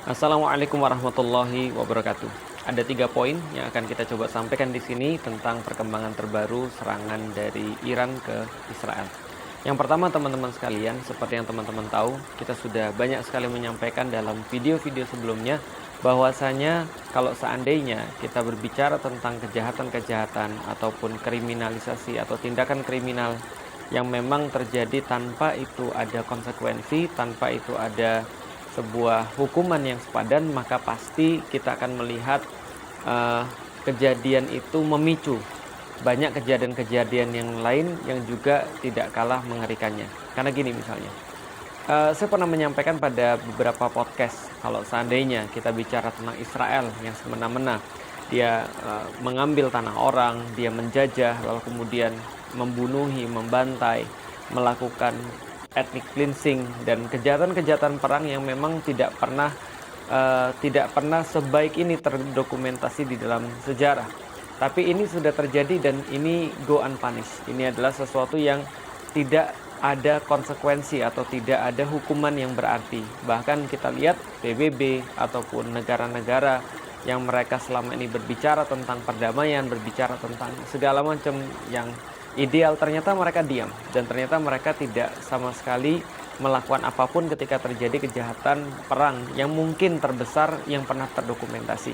Assalamualaikum warahmatullahi wabarakatuh. Ada 3 poin yang akan kita coba sampaikan di sini tentang perkembangan terbaru serangan dari Iran ke Israel. Yang pertama, teman-teman sekalian, seperti yang teman-teman tahu, kita sudah banyak sekali menyampaikan dalam video-video sebelumnya bahwasanya kalau seandainya kita berbicara tentang kejahatan-kejahatan ataupun kriminalisasi atau tindakan kriminal yang memang terjadi tanpa itu ada konsekuensi, tanpa itu ada sebuah hukuman yang sepadan, maka pasti kita akan melihat kejadian itu memicu banyak kejadian-kejadian yang lain yang juga tidak kalah mengerikannya. Karena gini misalnya, saya pernah menyampaikan pada beberapa podcast, kalau seandainya kita bicara tentang Israel yang semena-mena, dia mengambil tanah orang, dia menjajah, lalu kemudian membunuhi, membantai, melakukan ethnic cleansing dan kejahatan-kejahatan perang yang memang tidak pernah sebaik ini terdokumentasi di dalam sejarah. Tapi ini sudah terjadi dan ini go unpunished. Ini adalah sesuatu yang tidak ada konsekuensi atau tidak ada hukuman yang berarti. Bahkan kita lihat PBB ataupun negara-negara yang mereka selama ini berbicara tentang perdamaian, berbicara tentang segala macam yang ideal, ternyata mereka diam dan ternyata mereka tidak sama sekali melakukan apapun ketika terjadi kejahatan perang yang mungkin terbesar yang pernah terdokumentasi.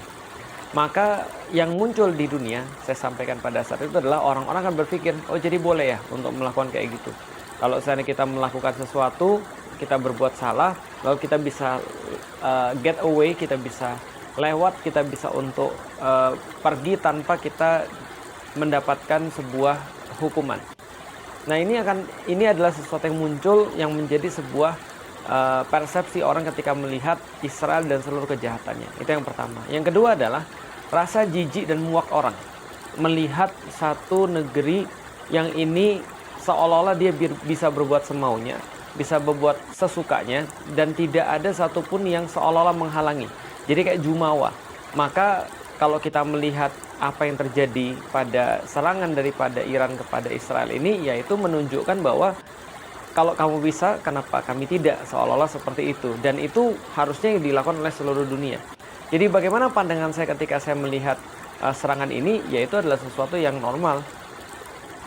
Maka yang muncul di dunia, saya sampaikan pada saat itu adalah orang-orang akan berpikir, oh jadi boleh ya untuk melakukan kayak gitu. Kalau misalnya kita melakukan sesuatu, kita berbuat salah, lalu kita bisa get away, kita bisa lewat, kita bisa untuk pergi tanpa kita mendapatkan sebuah hukuman. Nah, ini adalah sesuatu yang muncul yang menjadi sebuah persepsi orang ketika melihat Israel dan seluruh kejahatannya. Itu yang pertama. Yang kedua adalah rasa jijik dan muak orang melihat satu negeri yang ini seolah-olah dia bisa berbuat semaunya, bisa berbuat sesukanya dan tidak ada satupun yang seolah-olah menghalangi. Jadi kayak jumawa. Maka kalau kita melihat apa yang terjadi pada serangan daripada Iran kepada Israel ini, yaitu menunjukkan bahwa kalau kamu bisa, kenapa kami tidak, seolah-olah seperti itu. Dan itu harusnya dilakukan oleh seluruh dunia. Jadi bagaimana pandangan saya ketika saya melihat serangan ini, yaitu adalah sesuatu yang normal,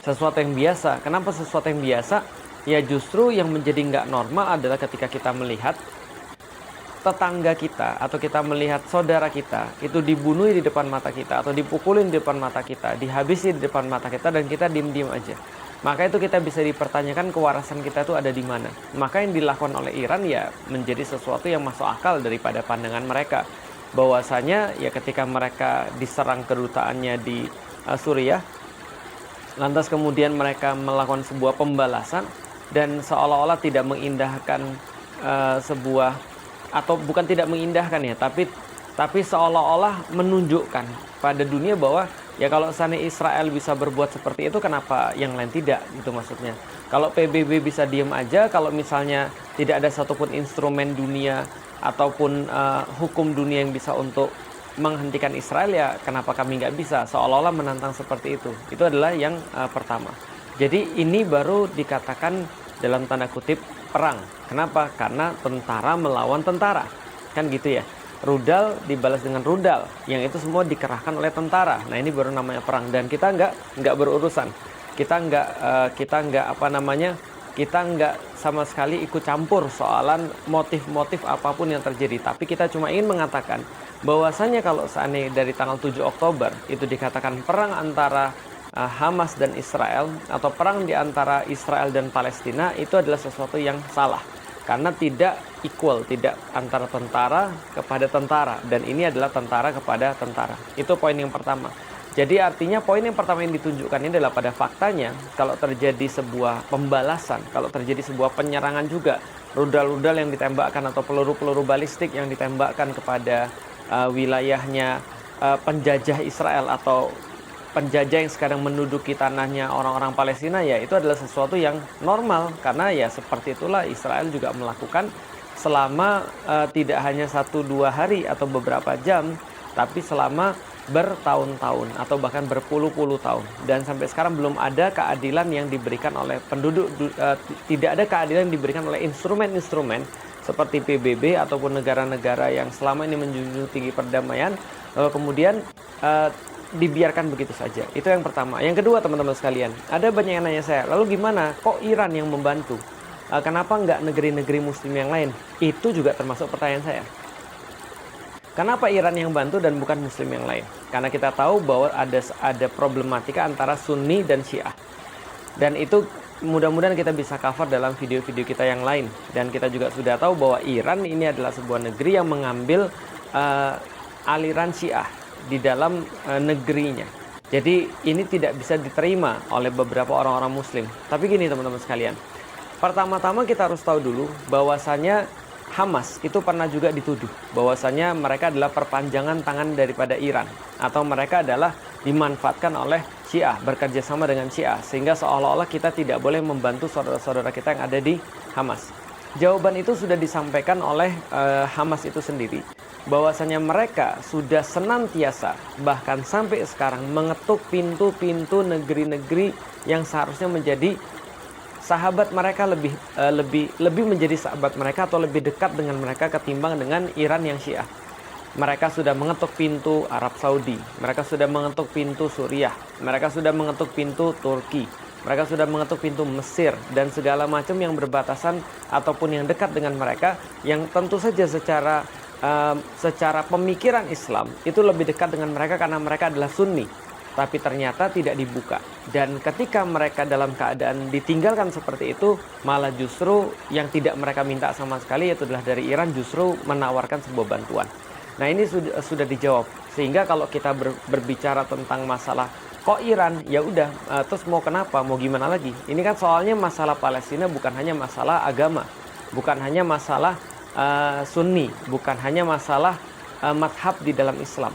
sesuatu yang biasa. Kenapa sesuatu yang biasa? Ya justru yang menjadi nggak normal adalah ketika kita melihat tetangga kita atau kita melihat saudara kita itu dibunuh di depan mata kita atau dipukulin di depan mata kita, dihabisi di depan mata kita dan kita diem-diem aja. Maka itu kita bisa dipertanyakan kewarasan kita itu ada di mana. Maka yang dilakukan oleh Iran ya menjadi sesuatu yang masuk akal daripada pandangan mereka. Bahwasanya ya ketika mereka diserang kedutaannya di Suriah, lantas kemudian mereka melakukan sebuah pembalasan dan seolah-olah tidak mengindahkan sebuah, atau bukan tidak mengindahkan ya, tapi seolah-olah menunjukkan pada dunia bahwa ya kalau seandainya Israel bisa berbuat seperti itu, kenapa yang lain tidak, gitu maksudnya. Kalau PBB bisa diem aja, kalau misalnya tidak ada satupun instrumen dunia ataupun hukum dunia yang bisa untuk menghentikan Israel, ya kenapa kami nggak bisa, seolah-olah menantang seperti itu. Itu adalah yang pertama. Jadi ini baru dikatakan dalam tanda kutip perang. Kenapa? Karena tentara melawan tentara. Kan gitu ya. Rudal dibalas dengan rudal. Yang itu semua dikerahkan oleh tentara. Nah, ini baru namanya perang dan kita nggak berurusan. Kita nggak sama sekali ikut campur soalan motif-motif apapun yang terjadi. Tapi kita cuma ingin mengatakan bahwasanya kalau seandainya dari tanggal 7 Oktober itu dikatakan perang antara Hamas dan Israel atau perang di antara Israel dan Palestina, itu adalah sesuatu yang salah karena tidak equal, tidak antara tentara kepada tentara, dan ini adalah tentara kepada tentara. Itu poin yang pertama. Jadi artinya poin yang pertama yang ditunjukkan ini adalah pada faktanya kalau terjadi sebuah pembalasan, kalau terjadi sebuah penyerangan juga, rudal-rudal yang ditembakkan atau peluru-peluru balistik yang ditembakkan kepada wilayahnya penjajah Israel atau penjajah yang sekarang menduduki tanahnya orang-orang Palestina, ya itu adalah sesuatu yang normal karena ya seperti itulah Israel juga melakukan selama tidak hanya 1-2 hari atau beberapa jam, tapi selama bertahun-tahun atau bahkan berpuluh-puluh tahun. Dan sampai sekarang belum ada keadilan yang diberikan oleh penduduk, tidak ada keadilan yang diberikan oleh instrumen-instrumen seperti PBB ataupun negara-negara yang selama ini menjunjung tinggi perdamaian, lalu kemudian dibiarkan begitu saja. Itu yang pertama. Yang kedua, teman-teman sekalian, ada banyak yang nanya saya, lalu gimana kok Iran yang membantu? Kenapa nggak negeri-negeri muslim yang lain? Itu juga termasuk pertanyaan saya. Kenapa Iran yang bantu dan bukan muslim yang lain? Karena kita tahu bahwa ada problematika antara Sunni dan Syiah. Dan itu mudah-mudahan kita bisa cover dalam video-video kita yang lain. Dan kita juga sudah tahu bahwa Iran ini adalah sebuah negeri yang mengambil aliran Syiah di dalam negerinya. Jadi ini tidak bisa diterima oleh beberapa orang-orang muslim. Tapi gini teman-teman sekalian, pertama-tama kita harus tahu dulu bahwasanya Hamas itu pernah juga dituduh bahwasanya mereka adalah perpanjangan tangan daripada Iran, atau mereka adalah dimanfaatkan oleh Syiah, bekerja sama dengan Syiah, sehingga seolah-olah kita tidak boleh membantu saudara-saudara kita yang ada di Hamas. Jawaban itu sudah disampaikan oleh Hamas itu sendiri, bahwasanya mereka sudah senantiasa bahkan sampai sekarang mengetuk pintu-pintu negeri-negeri yang seharusnya menjadi sahabat mereka, lebih menjadi sahabat mereka atau lebih dekat dengan mereka ketimbang dengan Iran yang Syiah. Mereka sudah mengetuk pintu Arab Saudi, mereka sudah mengetuk pintu Suriah, mereka sudah mengetuk pintu Turki, mereka sudah mengetuk pintu Mesir dan segala macam yang berbatasan ataupun yang dekat dengan mereka, yang tentu saja secara pemikiran Islam itu lebih dekat dengan mereka karena mereka adalah Sunni. Tapi ternyata tidak dibuka. Dan ketika mereka dalam keadaan ditinggalkan seperti itu, malah justru yang tidak mereka minta sama sekali, yaitu adalah dari Iran, justru menawarkan sebuah bantuan. Nah ini sudah dijawab. Sehingga kalau kita berbicara tentang masalah kok Iran, ya udah, terus mau kenapa, mau gimana lagi? Ini kan soalnya masalah Palestina bukan hanya masalah agama, bukan hanya masalah Sunni, bukan hanya masalah madhab di dalam Islam,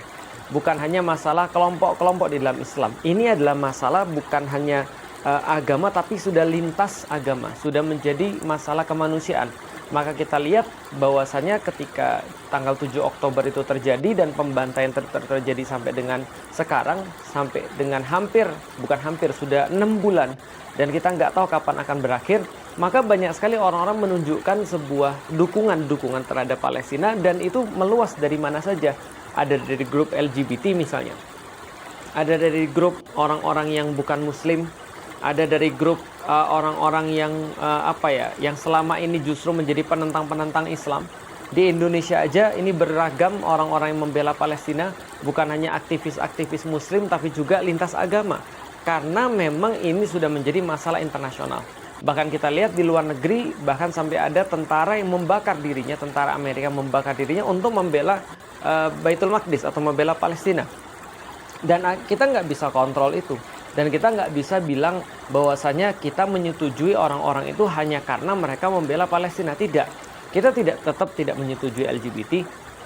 bukan hanya masalah kelompok-kelompok di dalam Islam. Ini adalah masalah bukan hanya agama, tapi sudah lintas agama, sudah menjadi masalah kemanusiaan. Maka kita lihat bahwasanya ketika tanggal 7 Oktober itu terjadi dan pembantaian terjadi sampai dengan sekarang, sampai dengan sudah 6 bulan, dan kita nggak tahu kapan akan berakhir, maka banyak sekali orang-orang menunjukkan sebuah dukungan terhadap Palestina, dan itu meluas dari mana saja. Ada dari grup LGBT misalnya, ada dari grup orang-orang yang bukan muslim, ada dari grup orang-orang yang yang selama ini justru menjadi penentang-penentang Islam. Di Indonesia aja ini beragam orang-orang yang membela Palestina, bukan hanya aktivis-aktivis muslim tapi juga lintas agama. Karena memang ini sudah menjadi masalah internasional. Bahkan kita lihat di luar negeri, bahkan sampai ada tentara yang membakar dirinya, tentara Amerika membakar dirinya untuk membela Baitul Maqdis atau membela Palestina. Dan kita nggak bisa kontrol itu. Dan kita nggak bisa bilang bahwasanya kita menyetujui orang-orang itu hanya karena mereka membela Palestina. Tidak. Kita tetap tidak menyetujui LGBT.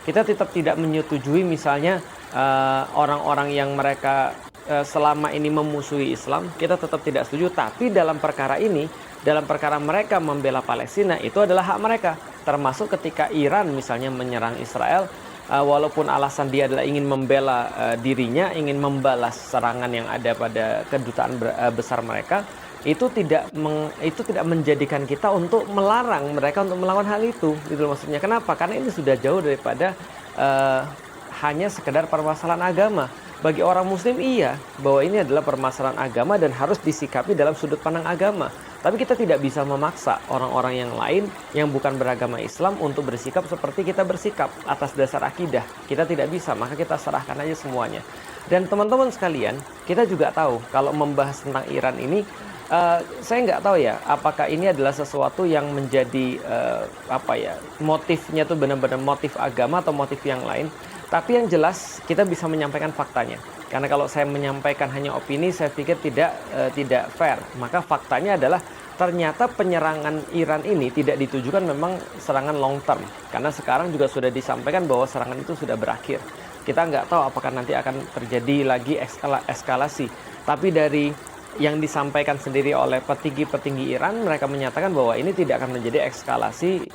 Kita tetap tidak menyetujui misalnya orang-orang yang mereka selama ini memusuhi Islam. Kita tetap tidak setuju. Tapi dalam perkara ini, dalam perkara mereka membela Palestina, itu adalah hak mereka. Termasuk ketika Iran misalnya menyerang Israel, walaupun alasan dia adalah ingin membela dirinya, ingin membalas serangan yang ada pada kedutaan besar mereka, itu tidak menjadikan kita untuk melarang mereka untuk melakukan hal itu. Gitu maksudnya. Kenapa? Karena ini sudah jauh daripada hanya sekedar permasalahan agama. Bagi orang muslim iya, bahwa ini adalah permasalahan agama dan harus disikapi dalam sudut pandang agama. Tapi kita tidak bisa memaksa orang-orang yang lain yang bukan beragama Islam untuk bersikap seperti kita bersikap atas dasar akidah. Kita tidak bisa, maka kita serahkan aja semuanya. Dan teman-teman sekalian, kita juga tahu kalau membahas tentang Iran ini, saya nggak tahu ya, apakah ini adalah sesuatu yang menjadi motifnya tuh benar-benar motif agama atau motif yang lain. Tapi yang jelas kita bisa menyampaikan faktanya. Karena kalau saya menyampaikan hanya opini, saya pikir tidak fair. Maka faktanya adalah ternyata penyerangan Iran ini tidak ditujukan memang serangan long term. Karena sekarang juga sudah disampaikan bahwa serangan itu sudah berakhir. Kita nggak tahu apakah nanti akan terjadi lagi eskalasi. Tapi dari yang disampaikan sendiri oleh petinggi-petinggi Iran, mereka menyatakan bahwa ini tidak akan menjadi eskalasi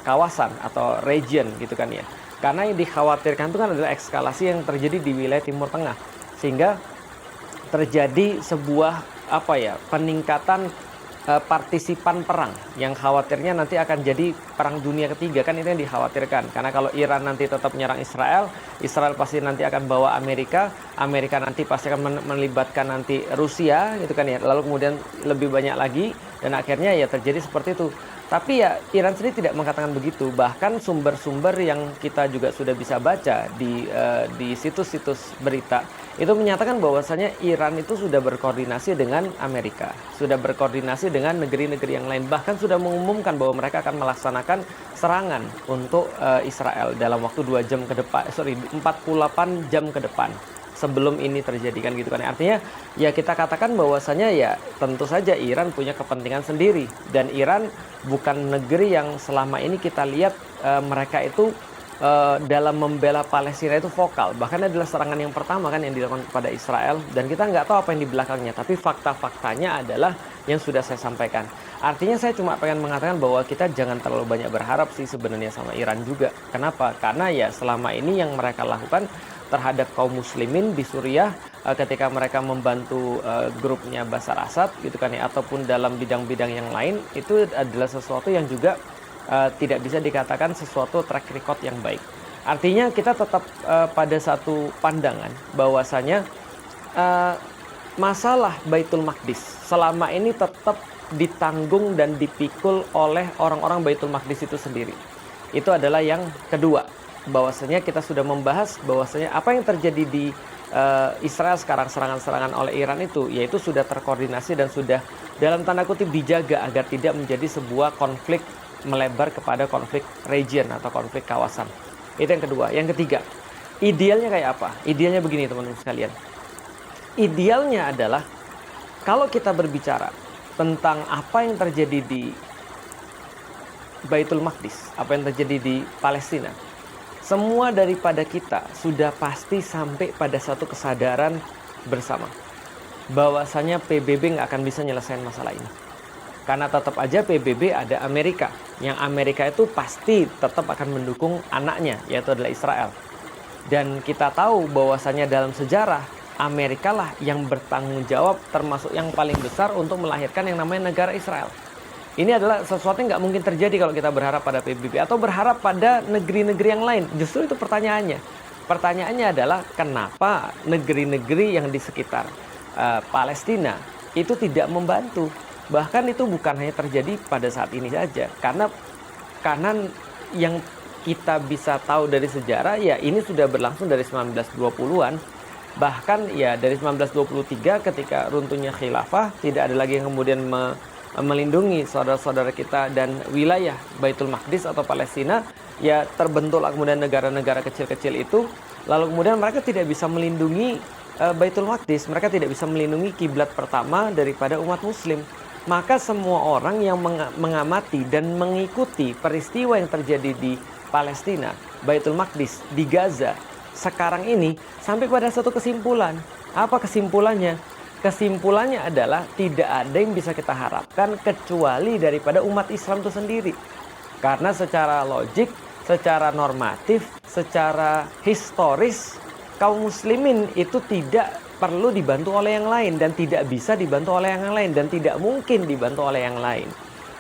kawasan atau region gitu kan ya. Karena yang dikhawatirkan itu kan adalah eskalasi yang terjadi di wilayah Timur Tengah, sehingga terjadi sebuah peningkatan partisipan perang, yang khawatirnya nanti akan jadi perang dunia ketiga, kan itu yang dikhawatirkan. Karena kalau Iran nanti tetap menyerang Israel, Israel pasti nanti akan bawa Amerika, Amerika nanti pasti akan melibatkan nanti Rusia gitu kan ya, lalu kemudian lebih banyak lagi, dan akhirnya ya terjadi seperti itu. Tapi ya Iran sendiri tidak mengatakan begitu. Bahkan sumber-sumber yang kita juga sudah bisa baca di situs-situs berita itu menyatakan bahwasanya Iran itu sudah berkoordinasi dengan Amerika, sudah berkoordinasi dengan negeri-negeri yang lain, bahkan sudah mengumumkan bahwa mereka akan melaksanakan serangan untuk Israel dalam waktu 48 jam ke depan sebelum ini terjadi, kan gitu kan. Artinya ya kita katakan bahwasanya ya tentu saja Iran punya kepentingan sendiri, dan Iran bukan negeri yang selama ini kita lihat mereka itu dalam membela Palestina itu vokal. Bahkan adalah serangan yang pertama kan yang dilakukan kepada Israel, dan kita nggak tahu apa yang di belakangnya, tapi fakta-faktanya adalah yang sudah saya sampaikan. Artinya saya cuma pengen mengatakan bahwa kita jangan terlalu banyak berharap sih sebenarnya sama Iran juga. Kenapa? Karena ya selama ini yang mereka lakukan terhadap kaum muslimin di Suriah ketika mereka membantu grupnya Bashar Assad gitu kan ya, ataupun dalam bidang-bidang yang lain, itu adalah sesuatu yang juga tidak bisa dikatakan sesuatu track record yang baik. Artinya kita tetap pada satu pandangan bahwasanya masalah Baitul Maqdis selama ini tetap ditanggung dan dipikul oleh orang-orang Baitul Maqdis itu sendiri. Itu adalah yang kedua, bahwasanya kita sudah membahas bahwasanya apa yang terjadi di Israel sekarang, serangan-serangan oleh Iran itu, yaitu sudah terkoordinasi dan sudah dalam tanda kutip dijaga agar tidak menjadi sebuah konflik melebar kepada konflik region atau konflik kawasan. Itu yang kedua. Yang ketiga, idealnya kayak apa? Idealnya begini teman-teman sekalian. Idealnya adalah kalau kita berbicara tentang apa yang terjadi di Baitul Maqdis, apa yang terjadi di Palestina, semua daripada kita sudah pasti sampai pada satu kesadaran bersama bahwasanya PBB nggak akan bisa nyelesain masalah ini. Karena tetap aja PBB ada Amerika, yang Amerika itu pasti tetap akan mendukung anaknya, yaitu adalah Israel. Dan kita tahu bahwasanya dalam sejarah Amerika lah yang bertanggung jawab termasuk yang paling besar untuk melahirkan yang namanya negara Israel. Ini adalah sesuatu yang nggak mungkin terjadi kalau kita berharap pada PBB atau berharap pada negeri-negeri yang lain. Justru itu pertanyaannya. Pertanyaannya adalah kenapa negeri-negeri yang di sekitar Palestina itu tidak membantu. Bahkan itu bukan hanya terjadi pada saat ini saja. Karena yang kita bisa tahu dari sejarah ya ini sudah berlangsung dari 1920-an. Bahkan ya dari 1923 ketika runtuhnya khilafah, tidak ada lagi yang kemudian melindungi saudara-saudara kita dan wilayah Baitul Maqdis atau Palestina, ya terbentuklah kemudian negara-negara kecil-kecil itu, lalu kemudian mereka tidak bisa melindungi Baitul Maqdis, mereka tidak bisa melindungi kiblat pertama daripada umat muslim. Maka semua orang yang mengamati dan mengikuti peristiwa yang terjadi di Palestina, Baitul Maqdis, di Gaza sekarang ini sampai pada satu kesimpulan. Apa kesimpulannya? Kesimpulannya adalah tidak ada yang bisa kita harapkan kecuali daripada umat Islam itu sendiri. Karena secara logik, secara normatif, secara historis, kaum muslimin itu tidak perlu dibantu oleh yang lain dan tidak bisa dibantu oleh yang lain dan tidak mungkin dibantu oleh yang lain.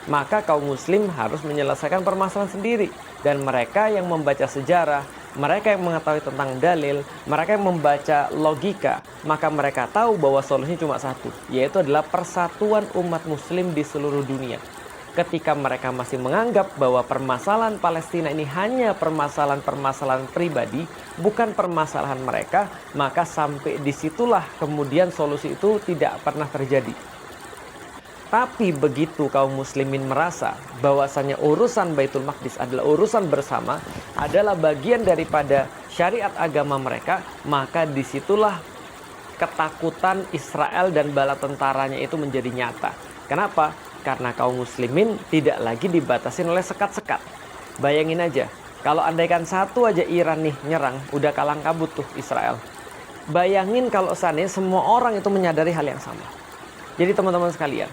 Maka kaum muslim harus menyelesaikan permasalahan sendiri, dan mereka yang membaca sejarah, mereka yang mengetahui tentang dalil, mereka yang membaca logika, maka mereka tahu bahwa solusinya cuma satu, yaitu adalah persatuan umat muslim di seluruh dunia. Ketika mereka masih menganggap bahwa permasalahan Palestina ini hanya permasalahan pribadi, bukan permasalahan mereka, maka sampai disitulah kemudian solusi itu tidak pernah terjadi. Tapi begitu kaum muslimin merasa bahwasanya urusan Baitul Maqdis adalah urusan bersama, adalah bagian daripada syariat agama mereka, maka disitulah ketakutan Israel dan bala tentaranya itu menjadi nyata. Kenapa? Karena kaum muslimin tidak lagi dibatasin oleh sekat-sekat. Bayangin aja, kalau andaikan satu aja Iran nih nyerang, udah kalang kabut tuh Israel. Bayangin kalau seandainya semua orang itu menyadari hal yang sama. Jadi teman-teman sekalian,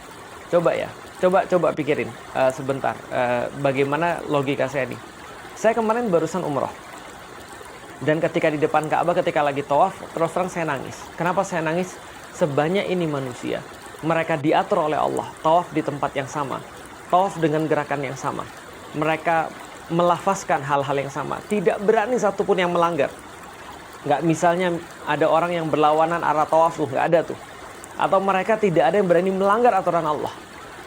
coba pikirin sebentar bagaimana logika saya nih. Saya kemarin barusan umroh, dan ketika di depan Ka'bah ketika lagi tawaf, terus terang saya nangis. Kenapa saya nangis? Sebanyak ini manusia Mereka diatur oleh Allah, tawaf di tempat yang sama, tawaf dengan gerakan yang sama. Mereka melafazkan hal-hal yang sama, tidak berani satupun yang melanggar. Nggak misalnya ada orang yang berlawanan arah tawaf tuh, nggak ada tuh. Atau mereka tidak ada yang berani melanggar aturan Allah.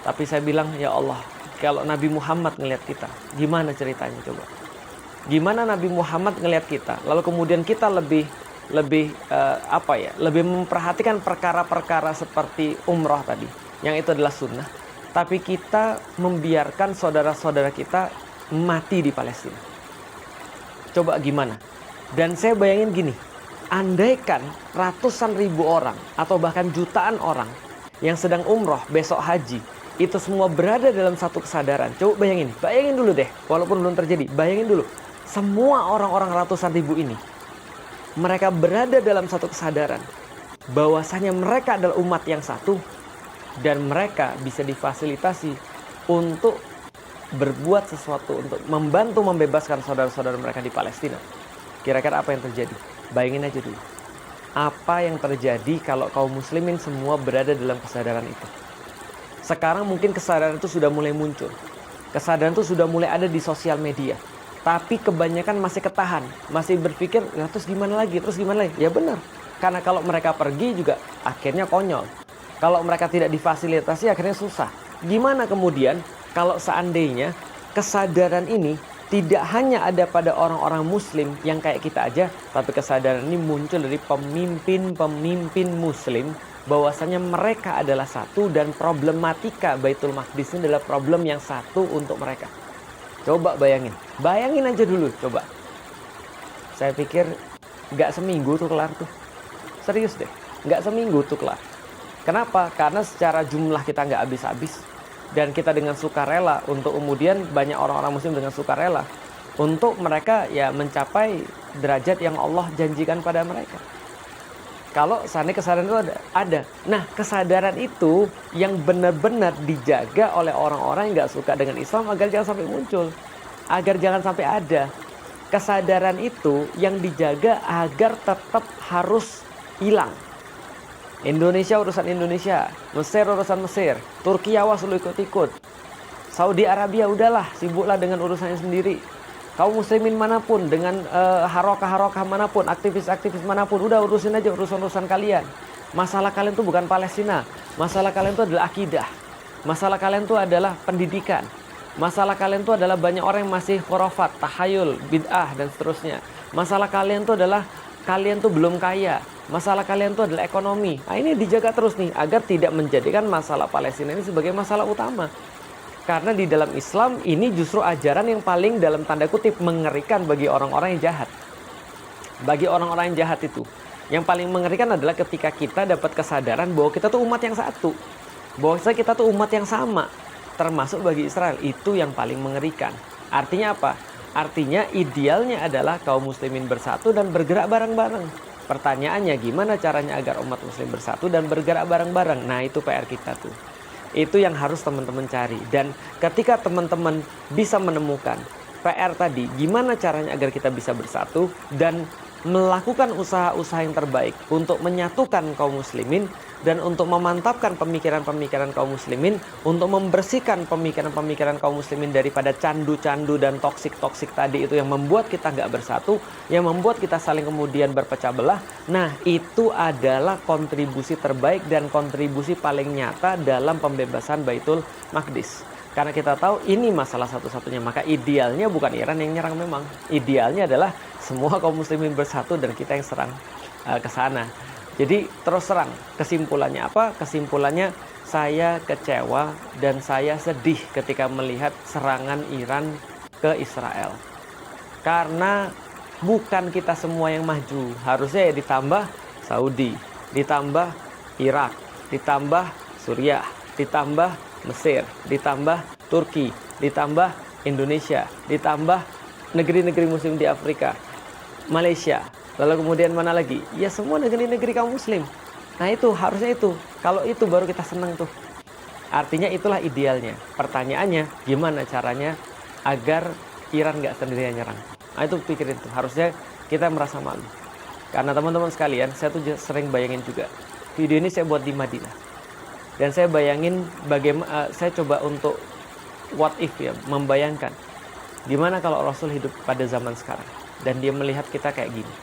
Tapi saya bilang, ya Allah, kalau Nabi Muhammad ngelihat kita, gimana ceritanya coba? Gimana Nabi Muhammad ngelihat kita? Lalu kemudian kita lebih memperhatikan perkara-perkara seperti umrah tadi, yang itu adalah sunnah. Tapi kita membiarkan saudara-saudara kita mati di Palestina. Coba gimana? Dan saya bayangin gini, andaikan ratusan ribu orang atau bahkan jutaan orang yang sedang umroh besok haji, itu semua berada dalam satu kesadaran. Coba bayangin dulu deh, walaupun belum terjadi, bayangin dulu. Semua orang-orang ratusan ribu ini, mereka berada dalam satu kesadaran bahwasanya mereka adalah umat yang satu dan mereka bisa difasilitasi untuk berbuat sesuatu untuk membantu membebaskan saudara-saudara mereka di Palestina. Kira-kira apa yang terjadi? Bayangin aja dulu. Apa yang terjadi kalau kaum muslimin semua berada dalam kesadaran itu? Sekarang mungkin kesadaran itu sudah mulai muncul. Kesadaran itu sudah mulai ada di sosial media. Tapi kebanyakan masih ketahan, masih berpikir, ya terus gimana lagi? Ya benar, karena kalau mereka pergi juga akhirnya konyol. Kalau mereka tidak difasilitasi akhirnya susah. Gimana kemudian kalau seandainya kesadaran ini tidak hanya ada pada orang-orang muslim yang kayak kita aja, tapi kesadaran ini muncul dari pemimpin-pemimpin muslim bahwasanya mereka adalah satu dan problematika Baitul Maqdis ini adalah problem yang satu untuk mereka. Coba bayangin aja dulu coba. Saya pikir nggak seminggu tuh kelar tuh. Serius deh, nggak seminggu tuh kelar. Kenapa? Karena secara jumlah kita nggak habis-habis. Dan kita dengan sukarela untuk kemudian banyak orang-orang muslim dengan sukarela untuk mereka ya mencapai derajat yang Allah janjikan pada mereka. Kalau seandainya kesadaran itu ada. Nah, kesadaran itu yang benar-benar dijaga oleh orang-orang yang nggak suka dengan Islam agar jangan sampai muncul, agar jangan sampai ada. Kesadaran itu yang dijaga agar tetap harus hilang. Indonesia urusan Indonesia, Mesir urusan Mesir, Turki awas lu ikut-ikut, Saudi Arabia udahlah sibuklah dengan urusannya sendiri. Kaum muslimin manapun dengan harokah-harokah manapun, aktivis-aktivis manapun, udah urusin aja urusan-urusan kalian. Masalah kalian tuh bukan Palestina, masalah kalian tuh adalah akidah, masalah kalian tuh adalah pendidikan, masalah kalian tuh adalah banyak orang yang masih khurafat, tahayul, bid'ah dan seterusnya. Masalah kalian tuh adalah kalian tuh belum kaya, masalah kalian tuh adalah ekonomi. Nah, ini dijaga terus nih agar tidak menjadikan masalah Palestina ini sebagai masalah utama. Karena di dalam Islam ini justru ajaran yang paling dalam tanda kutip mengerikan bagi orang-orang yang jahat. Bagi orang-orang yang jahat itu, yang paling mengerikan adalah ketika kita dapat kesadaran bahwa kita tuh umat yang satu. Bahwa kita tuh umat yang sama. Termasuk bagi Israel, itu yang paling mengerikan. Artinya apa? Artinya idealnya adalah kaum muslimin bersatu dan bergerak bareng-bareng. Pertanyaannya gimana caranya agar umat muslim bersatu dan bergerak bareng-bareng? Nah, itu PR kita tuh. Itu yang harus teman-teman cari. Dan ketika teman-teman bisa menemukan PR tadi, gimana caranya agar kita bisa bersatu dan melakukan usaha-usaha yang terbaik untuk menyatukan kaum muslimin dan untuk memantapkan pemikiran-pemikiran kaum muslimin, untuk membersihkan pemikiran-pemikiran kaum muslimin daripada candu-candu dan toksik-toksik tadi itu yang membuat kita nggak bersatu, yang membuat kita saling kemudian berpecah belah. Nah, itu adalah kontribusi terbaik dan kontribusi paling nyata dalam pembebasan Baitul Maqdis. Karena kita tahu ini masalah satu-satunya, maka idealnya bukan Iran yang nyerang memang. Idealnya adalah semua kaum muslimin bersatu dan kita yang serang ke sana. Jadi terus terang, kesimpulannya apa? Kesimpulannya saya kecewa dan saya sedih ketika melihat serangan Iran ke Israel. Karena bukan kita semua yang maju, harusnya ya ditambah Saudi, ditambah Irak, ditambah Suriah, ditambah Mesir, ditambah Turki, ditambah Indonesia, ditambah negeri-negeri muslim di Afrika, Malaysia, lalu kemudian mana lagi? Ya semua negeri-negeri kaum muslim. Nah itu harusnya itu. Kalau itu baru kita senang tuh. Artinya itulah idealnya. Pertanyaannya gimana caranya agar Iran nggak sendirian nyerang? Nah itu pikirin tuh. Harusnya kita merasa malu. Karena teman-teman sekalian, saya tuh sering bayangin juga. Video ini saya buat di Madinah. Dan saya bayangin bagaimana, saya coba untuk what if ya, membayangkan gimana kalau Rasul hidup pada zaman sekarang dan dia melihat kita kayak gini.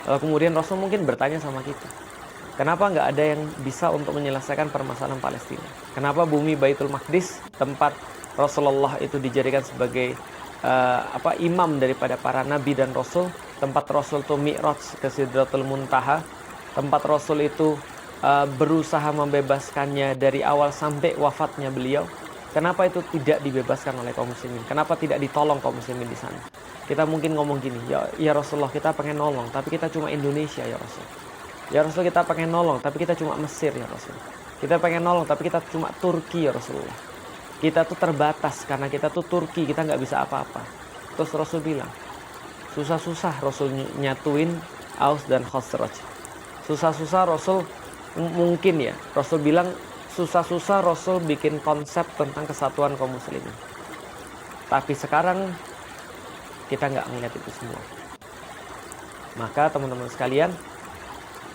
Lalu kemudian Rasul mungkin bertanya sama kita, kenapa nggak ada yang bisa untuk menyelesaikan permasalahan Palestina? Kenapa bumi Baitul Maqdis, tempat Rasulullah itu dijadikan sebagai imam daripada para nabi dan rasul, tempat Rasul itu Mi'raj ke Sidratul Muntaha, tempat Rasul itu berusaha membebaskannya dari awal sampai wafatnya beliau. Kenapa itu tidak dibebaskan oleh kaum muslimin? Kenapa tidak ditolong kaum muslimin di sana? Kita mungkin ngomong gini, ya Rasulullah, kita pengen nolong, tapi kita cuma Indonesia ya Rasul. Ya Rasul, kita pengen nolong, tapi kita cuma Mesir ya Rasul. Kita pengen nolong, tapi kita cuma Turki ya Rasulullah. Kita tuh terbatas karena kita tuh Turki, kita nggak bisa apa-apa. Terus Rasul bilang, susah-susah Rasul nyatuin Aus dan Khazraj. Susah-susah Rasul mungkin ya, Rasul bilang susah-susah Rasul bikin konsep tentang kesatuan kaum muslimin. Tapi sekarang kita nggak ngeliat itu semua. Maka teman-teman sekalian,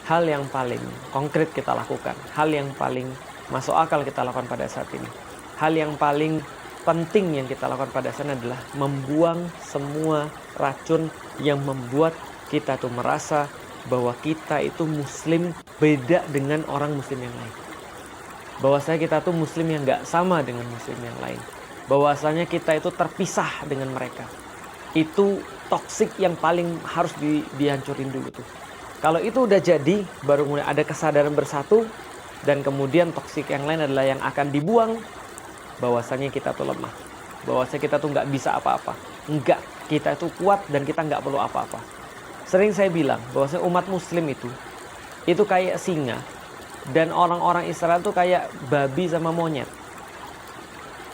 hal yang paling konkret kita lakukan, hal yang paling masuk akal kita lakukan pada saat ini, hal yang paling penting yang kita lakukan pada saat ini adalah membuang semua racun yang membuat kita tuh merasa bahwa kita itu muslim beda dengan orang muslim yang lain. Bahwasanya kita tuh muslim yang gak sama dengan muslim yang lain. Bahwasanya kita itu terpisah dengan mereka. Itu toksik yang paling harus dihancurin dulu tuh. Kalau itu udah jadi, baru mulai ada kesadaran bersatu, dan kemudian toksik yang lain adalah yang akan dibuang. Bahwasanya kita tuh lemah. Bahwasanya kita tuh gak bisa apa-apa. Enggak, kita itu kuat dan kita gak perlu apa-apa. Sering saya bilang bahwasanya umat muslim itu kayak singa. Dan orang-orang Israel tuh kayak babi sama monyet.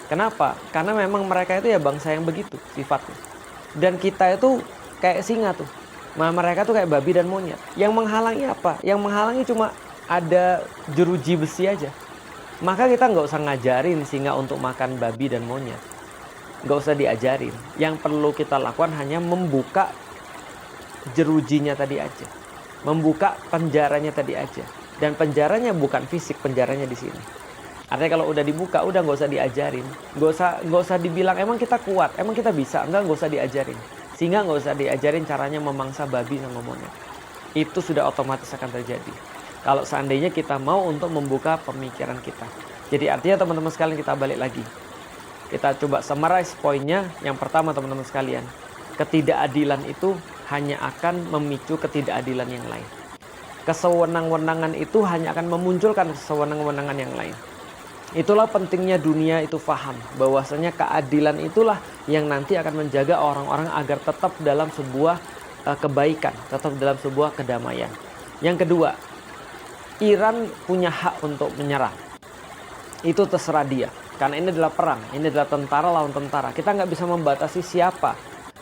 Kenapa? Karena memang mereka itu ya bangsa yang begitu sifatnya. Dan kita itu kayak singa tuh. Mereka tuh kayak babi dan monyet. Yang menghalangi apa? Yang menghalangi cuma ada jeruji besi aja. Maka kita nggak usah ngajarin singa untuk makan babi dan monyet. Nggak usah diajarin. Yang perlu kita lakukan hanya membuka jerujinya tadi aja. Membuka penjaranya tadi aja. Dan penjaranya bukan fisik, penjaranya di sini. Artinya kalau udah dibuka, udah nggak usah diajarin, nggak usah dibilang emang kita kuat, emang kita bisa, nggak usah diajarin. Sehingga nggak usah diajarin caranya memangsa babi sama monyet. Itu sudah otomatis akan terjadi. Kalau seandainya kita mau untuk membuka pemikiran kita. Jadi artinya teman-teman sekalian, kita balik lagi. Kita coba summarize poinnya. Yang pertama teman-teman sekalian, ketidakadilan itu hanya akan memicu ketidakadilan yang lain. Kesewenang-wenangan itu hanya akan memunculkan kesewenang-wenangan yang lain. Itulah pentingnya dunia itu paham bahwasanya keadilan itulah yang nanti akan menjaga orang-orang agar tetap dalam sebuah kebaikan, tetap dalam sebuah kedamaian. Yang kedua, Iran punya hak untuk menyerang. Itu terserah dia, karena ini adalah perang, ini adalah tentara lawan tentara. Kita nggak bisa membatasi siapa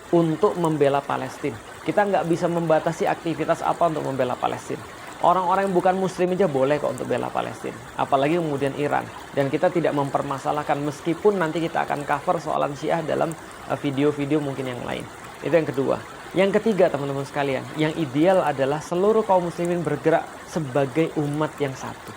untuk membela Palestina. Kita nggak bisa membatasi aktivitas apa untuk membela Palestina. Orang-orang yang bukan muslim aja boleh kok untuk bela Palestina. Apalagi kemudian Iran. Dan kita tidak mempermasalahkan meskipun nanti kita akan cover soalan Syiah dalam video-video mungkin yang lain. Itu yang kedua. Yang ketiga teman-teman sekalian, yang ideal adalah seluruh kaum muslimin bergerak sebagai umat yang satu.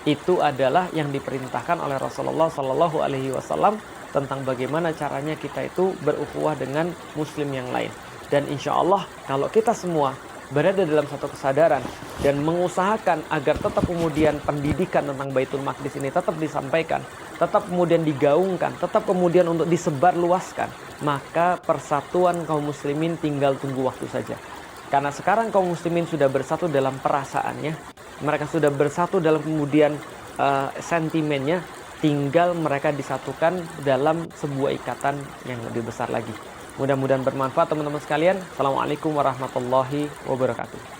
Itu adalah yang diperintahkan oleh Rasulullah SAW tentang bagaimana caranya kita itu berukhuwah dengan muslim yang lain. Dan insya Allah kalau kita semua berada dalam satu kesadaran dan mengusahakan agar tetap kemudian pendidikan tentang Baitul Maqdis ini tetap disampaikan, tetap kemudian digaungkan, tetap kemudian untuk disebarluaskan, maka persatuan kaum muslimin tinggal tunggu waktu saja. Karena sekarang kaum muslimin sudah bersatu dalam perasaannya, mereka sudah bersatu dalam kemudian sentimennya, tinggal mereka disatukan dalam sebuah ikatan yang lebih besar lagi. Mudah-mudahan bermanfaat teman-teman sekalian. Assalamualaikum warahmatullahi wabarakatuh.